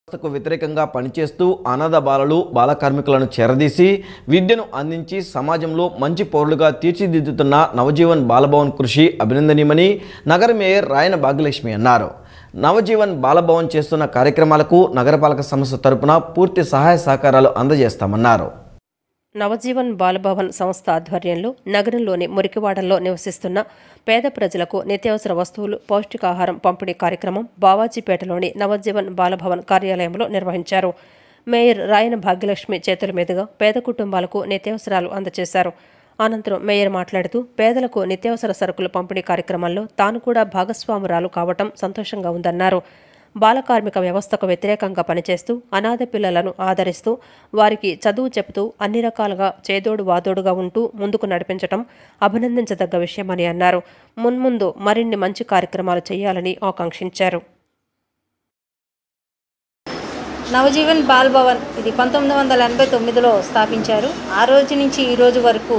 వ్యవస్థకు వ్యతిరేకంగా పనిచేస్తూ అనాథ బాలలు బాల కార్మికులను చేరదీసి విద్యను అందించి సమాజంలో మంచి పౌరులుగా తీర్చిదిద్దుతున్న నవజీవన్ బాలభవన్ కృషి అభినందనీయమని నగర మేయర్ రాయన భాగ్యలక్ష్మి అన్నారు. నవజీవన్ బాలభవన్ చేస్తున్న కార్యక్రమాలకు నగరపాలక సంస్థ తరపున పూర్తి సహాయ సహకారాలు అందజేస్తామన్నారు. నవజీవన్ బాలభవన్ సంస్థ ఆధ్వర్యంలో నగరంలోని మురికివాడల్లో నివసిస్తున్న పేద ప్రజలకు నిత్యావసర వస్తువులు పౌష్టికాహారం పంపిణీ కార్యక్రమం బావాజీపేటలోని నవజీవన్ బాలభవన్ కార్యాలయంలో నిర్వహించారు. మేయర్ రాయన భాగ్యలక్ష్మి చేతుల మీదుగా పేద కుటుంబాలకు నిత్యావసరాలు అందజేశారు. అనంతరం మేయర్ మాట్లాడుతూ పేదలకు నిత్యావసర సరుకుల పంపిణీ కార్యక్రమంలో తాను కూడా భాగస్వామురాలు కావటం సంతోషంగా ఉందన్నారు. బాల కార్మిక వ్యవస్థకు వ్యతిరేకంగా పనిచేస్తూ అనాథ పిల్లలను ఆదరిస్తూ వారికి చదువు చెబుతూ అన్ని రకాలుగా చేదోడు వాదోడుగా ఉంటూ ముందుకు నడిపించడం అభినందించదగ్గ విషయమని అన్నారు. మున్ముందు మరిన్ని మంచి కార్యక్రమాలు చేయాలని ఆకాంక్షించారు. నవజీవన్ బాలభవన్ ఇది 1989లో స్థాపించారు. ఆ రోజు నుంచి ఈ రోజు వరకు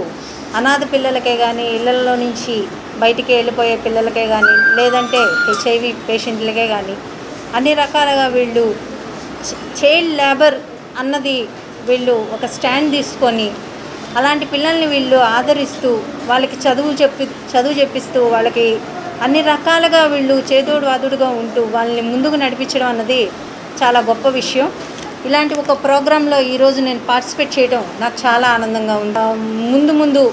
అనాథ పిల్లలకే కానీ, ఇళ్లలో నుంచి బయటికి వెళ్ళిపోయే పిల్లలకే కానీ, లేదంటే HIV పేషెంట్లకే కానీ అన్ని రకాలుగా వీళ్ళు చైల్డ్ లేబర్ అన్నది వీళ్ళు ఒక స్టాండ్ తీసుకొని అలాంటి పిల్లల్ని వీళ్ళు ఆదరిస్తూ వాళ్ళకి చదువు చెప్పిస్తూ వాళ్ళకి అన్ని రకాలుగా వీళ్ళు చేదోడు వాదుడుగా ఉంటూ వాళ్ళని ముందుకు నడిపించడం అన్నది చాలా గొప్ప విషయం. ఇలాంటి ఒక ప్రోగ్రాంలో ఈరోజు నేను పార్టిసిపేట్ చేయడం నాకు చాలా ఆనందంగా ఉంది. ముందు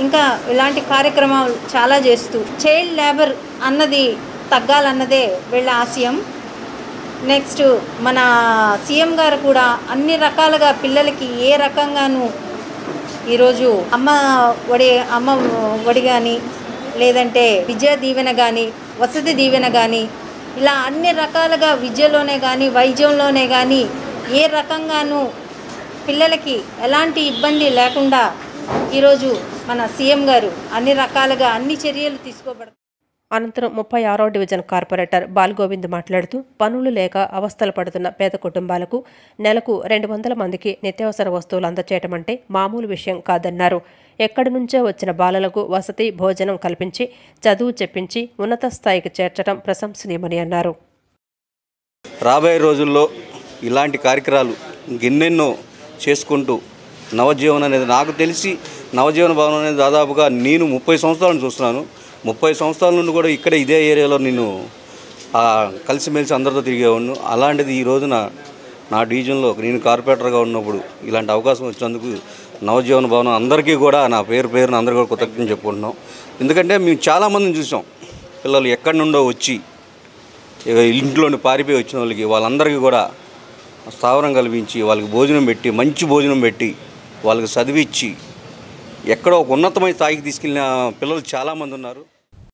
ఇంకా ఇలాంటి కార్యక్రమాలు చాలా చేస్తూ చైల్డ్ లేబర్ అన్నది తగ్గాలన్నదే వీళ్ళ ఆశయం. నెక్స్ట్ మన సీఎం గారు కూడా అన్ని రకాలుగా పిల్లలకి ఏ రకంగానూ ఈరోజు అమ్మ ఒడి కానీ, లేదంటే విద్యా దీవెన కానీ, వసతి దీవెన కానీ, ఇలా అన్ని రకాలుగా విద్యలోనే కానీ, వైద్యంలోనే కానీ ఏ రకంగానూ పిల్లలకి ఎలాంటి ఇబ్బంది లేకుండా ఈరోజు మన సీఎం గారు అన్ని రకాలుగా అన్ని చర్యలు తీసుకోబడతాయి. అనంతరం 36వ డివిజన్ కార్పొరేటర్ బాలగోవింద్ మాట్లాడుతూ పనులు లేక అవస్థలు పడుతున్న పేద కుటుంబాలకు నెలకు 200 మందికి నిత్యావసర వస్తువులు అందచేయటం అంటే మామూలు విషయం కాదన్నారు. ఎక్కడి నుంచో వచ్చిన బాలలకు వసతి భోజనం కల్పించి చదువు చెప్పించి ఉన్నత స్థాయికి చేర్చడం ప్రశంసనీయమని అన్నారు. రాబోయే రోజుల్లో ఇలాంటి కార్యక్రమాలు ఎన్నెన్నో చేసుకుంటూ నవజీవన్ అనేది నాకు తెలిసి నవజీవన భవనం అనేది దాదాపుగా నేను 30 సంవత్సరాలను చూస్తున్నాను. 30 సంవత్సరాల నుండి కూడా ఇక్కడే ఇదే ఏరియాలో నేను కలిసిమెలిసి అందరితో తిరిగేవాడిను. అలాంటిది ఈ రోజున నా డివిజన్లో నేను కార్పొరేటర్గా ఉన్నప్పుడు ఇలాంటి అవకాశం వచ్చినందుకు నవజీవన భవనం అందరికీ కూడా నా పేరున అందరికీ కూడా కృతజ్ఞతలు చెప్పుకుంటున్నాం. ఎందుకంటే మేము చాలామందిని చూసాం, పిల్లలు ఎక్కడి నుండో వచ్చి ఇంట్లోని పారిపోయి వచ్చిన వాళ్ళందరికీ కూడా స్థావరం కల్పించి వాళ్ళకి భోజనం పెట్టి, మంచి భోజనం పెట్టి, వాళ్ళకి చదివిచ్చి ఎక్కడో ఒక ఉన్నతమైన స్థాయికి తీసుకెళ్ళిన పిల్లలు చాలామంది ఉన్నారు.